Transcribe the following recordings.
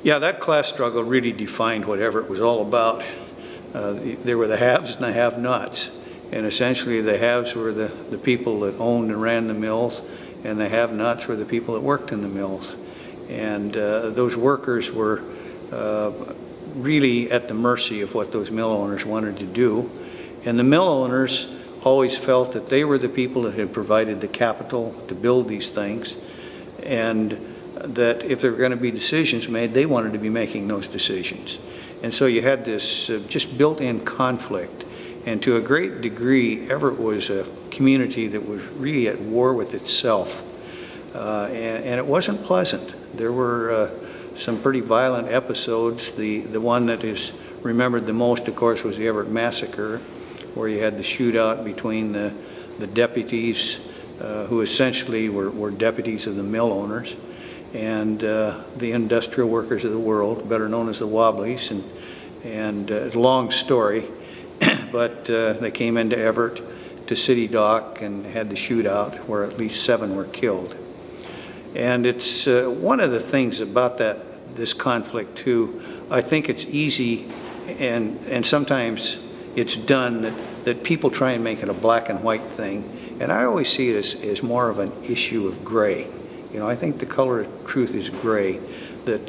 Yeah, that class struggle really defined what Everett was all about. There were the haves and the have-nots. And essentially the haves were the people that owned and ran the mills, and the have-nots were the people that worked in the mills. And those workers were really at the mercy of what those mill owners wanted to do. And the mill owners always felt that they were the people that had provided the capital to build these things, and that if there were going to be decisions made, they wanted to be making those decisions. And so you had this just built-in conflict. And to a great degree, Everett was a community that was really at war with itself. And it wasn't pleasant. There were some pretty violent episodes. The one that is remembered the most, of course, was the Everett Massacre, where you had the shootout between the deputies, who essentially were deputies of the mill owners, and the industrial workers of the world, better known as the Wobblies. And it's a long story, but they came into Everett to City Dock and had the shootout where at least 7 were killed. And it's one of the things about this conflict too, I think it's easy and sometimes it's done that people try and make it a black and white thing. And I always see it as more of an issue of gray. You know, I think the color of truth is gray, that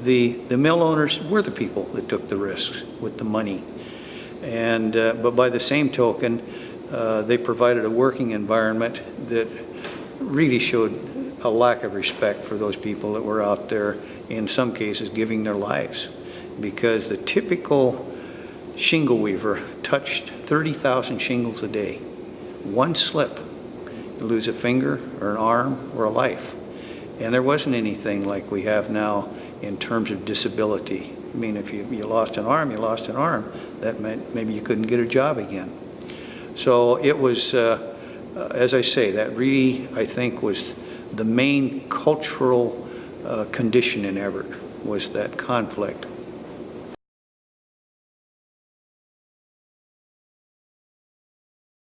the mill owners were the people that took the risks with the money. And but by the same token, they provided a working environment that really showed a lack of respect for those people that were out there, in some cases giving their lives, because the typical shingle weaver touched 30,000 shingles a day. One slip, you lose a finger or an arm or a life. And there wasn't anything like we have now in terms of disability. I mean, if you lost an arm, you lost an arm. That meant maybe you couldn't get a job again. So it was, as I say, that really, I think, was the main cultural condition in Everett, was that conflict.